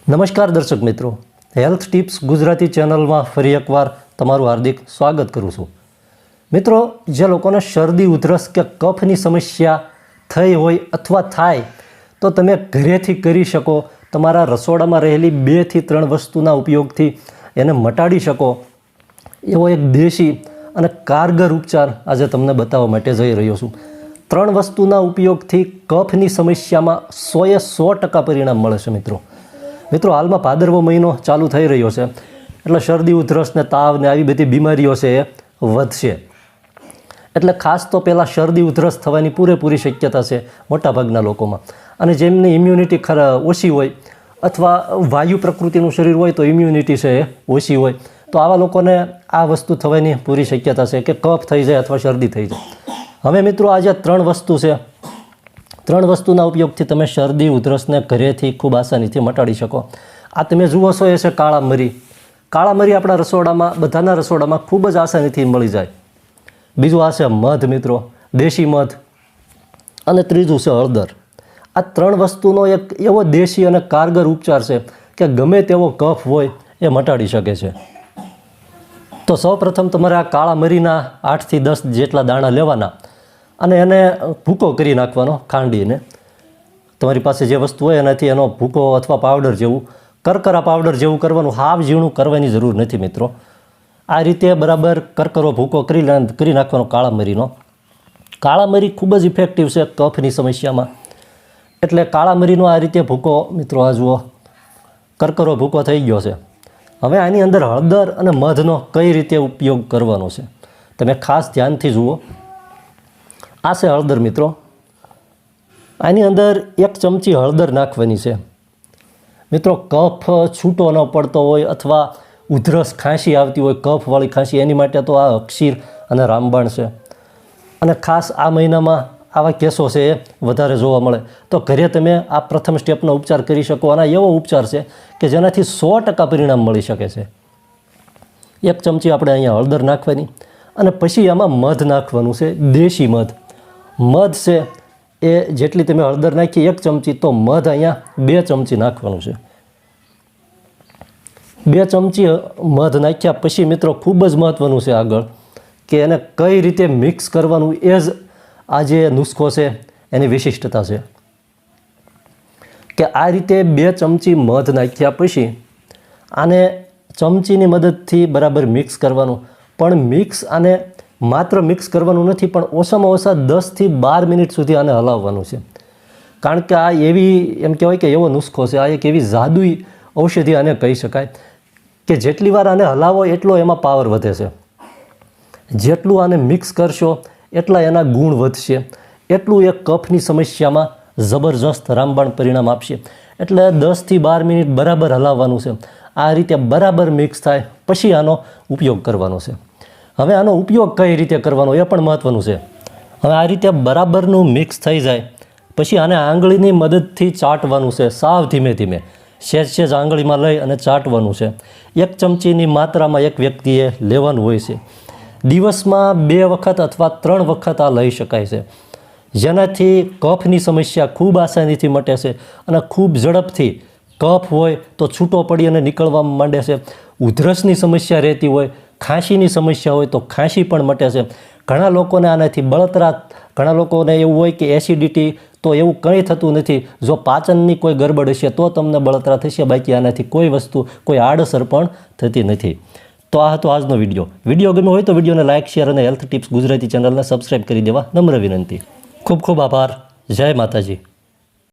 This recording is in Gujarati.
નમસ્કાર દર્શક મિત્રો, હેલ્થ ટિપ્સ ગુજરાતી ચેનલમાં ફરી એકવાર તમારું હાર્દિક સ્વાગત કરું છું. મિત્રો, જે લોકોને શરદી ઉધરસ કે કફની સમસ્યા થઈ હોય અથવા થાય તો તમે ઘરેથી કરી શકો તમારા રસોડામાં રહેલી 2 થી 3 વસ્તુના ઉપયોગથી એને મટાડી શકો એવો એક દેશી અને કારગર ઉપચાર આજે તમને બતાવવા માટે જઈ રહ્યો છું. 3 વસ્તુના ઉપયોગથી કફની સમસ્યામાં 100% પરિણામ મળે છે. મિત્રો, હાલમાં ભાદરવો મહિનો ચાલુ થઈ રહ્યો છે એટલે શરદી ઉધરસ ને તાવ ને આવી બધી બીમારીઓ છે એ વધશે. એટલે ખાસ તો પહેલાં શરદી ઉધરસ થવાની પૂરેપૂરી શક્યતા છે મોટાભાગના લોકોમાં. અને જેમની ઇમ્યુનિટી ઓછી હોય અથવા વાયુ પ્રકૃતિનું શરીર હોય તો ઇમ્યુનિટી છે એ ઓછી હોય તો આવા લોકોને આ વસ્તુ થવાની પૂરી શક્યતા છે કે કફ થઈ જાય અથવા શરદી થઈ જાય. હવે મિત્રો, આજે 3 વસ્તુ છે. 3 વસ્તુના ઉપયોગથી તમે શરદી ઉધરસને ઘરેથી ખૂબ આસાનીથી મટાડી શકો. આ તમે જુઓ છો એ છે કાળા મરી. કાળા મરી આપણા રસોડામાં, બધાના રસોડામાં ખૂબ જ આસાનીથી મળી જાય. બીજું આ છે મધ, મિત્રો, દેશી મધ. અને ત્રીજું છે હળદર. આ 3 વસ્તુનો એક એવો દેશી અને કારગર ઉપચાર છે કે ગમે તેવો કફ હોય એ મટાડી શકે છે. તો સૌપ્રથમ તમારે આ કાળા મરીના 8 થી 10 જેટલા દાણા લેવાના અને એને ભૂકો કરી નાખવાનો ખાંડીને. તમારી પાસે જે વસ્તુ હોય એનાથી એનો ભૂકો અથવા પાવડર જેવું, કરકરા પાવડર જેવું કરવાનું. હાવ ઝીણું કરવાની જરૂર નથી મિત્રો. આ રીતે બરાબર કરકરો ભૂકો કરી નાખવાનો કાળા મરીનો. કાળા મરી ખૂબ જ ઇફેક્ટિવ છે કફની સમસ્યામાં. એટલે કાળા મરીનો આ રીતે ભૂકો, મિત્રો, આ જુઓ કરકરો ભૂકો થઈ ગયો છે. હવે આની અંદર હળદર અને મધનો કઈ રીતે ઉપયોગ કરવાનો છે તમે ખાસ ધ્યાનથી જુઓ. આ છે હળદર મિત્રો. આની અંદર 1 ચમચી હળદર નાખવાની છે. મિત્રો, કફ છૂટો ન પડતો હોય અથવા ઉધરસ ખાંસી આવતી હોય, કફવાળી ખાંસી, એની માટે તો આ અક્ષીર અને રામબાણ છે. અને ખાસ આ મહિનામાં આવા કેસો છે એ વધારે જોવા મળે તો ઘરે તમે આ પ્રથમ સ્ટેપનો ઉપચાર કરી શકો. અને એવો ઉપચાર છે કે જેનાથી 100% પરિણામ મળી શકે છે. 1 ચમચી આપણે અહીંયા હળદર નાખવાની અને પછી આમાં મધ નાખવાનું છે, દેશી મધ. મધ છે એ જેટલી તમે હળદર નાખી 1 ચમચી, તો મધ અહીંયા 2 ચમચી નાખવાનું છે. 2 ચમચી મધ નાખ્યા પછી મિત્રો, ખૂબ જ મહત્ત્વનું છે આગળ કે એને કઈ રીતે મિક્સ કરવાનું. એ જ આ જે નુસ્ખો છે એની વિશિષ્ટતા છે કે આ રીતે 2 ચમચી મધ નાખ્યા પછી આને ચમચીની મદદથી બરાબર મિક્સ કરવાનું. પણ આને માત્ર મિક્સ કરવાનું નથી, પણ ઓછામાં ઓછા 10 થી 12 મિનિટ સુધી આને હલાવવાનું છે. કારણ કે આ એવી, એમ કહેવાય કે એવો નુસ્ખો છે, આ એક એવી જાદુઈ ઔષધિ આને કહી શકાય કે જેટલી વાર આને હલાવો એટલો એમાં પાવર વધે છે. જેટલું આને મિક્સ કરશો એટલા એના ગુણ વધશે, એટલું એ કફની સમસ્યામાં જબરજસ્ત રામબાણ પરિણામ આપશે. એટલે 10 થી 12 મિનિટ બરાબર હલાવવાનું છે. આ રીતે બરાબર મિક્સ થાય પછી આનો ઉપયોગ કરવાનો છે. હવે આનો ઉપયોગ કઈ રીતે કરવાનો એ પણ મહત્ત્વનું છે. હવે આ રીતે બરાબરનું મિક્સ થઈ જાય પછી આને આંગળીની મદદથી ચાટવાનું છે. સાવ ધીમે ધીમે સહેજ આંગળીમાં લઈ અને ચાટવાનું છે. 1 ચમચીની માત્રામાં એક વ્યક્તિએ લેવાનું હોય છે. દિવસમાં 2 વખત અથવા 3 વખત આ લઈ શકાય છે, જેનાથી કફની સમસ્યા ખૂબ આસાનીથી મટે છે અને ખૂબ ઝડપથી કફ હોય તો છૂટો પડી અને નીકળવા માંડે છે. ઉધરસની સમસ્યા રહેતી હોય, ખાંસીની સમસ્યા હોય તો ખાંસી પણ મટે છે. ઘણા લોકોને આનાથી બળતરા, ઘણા લોકોને એવું હોય કે એસિડિટી, તો એવું કંઈ થતું નથી. જો પાચનની કોઈ ગરબડ હશે તો તમને બળતરા થશે, બાકી આનાથી કોઈ વસ્તુ, કોઈ આડઅસર પણ થતી નથી. તો આ હતો આજનો વિડીયો ગમ્યો હોય તો વિડીયોને લાઇક, શેર અને હેલ્થ ટિપ્સ ગુજરાતી ચેનલને સબસ્ક્રાઈબ કરી દેવા નમ્ર વિનંતી. ખૂબ ખૂબ આભાર. જય માતાજી.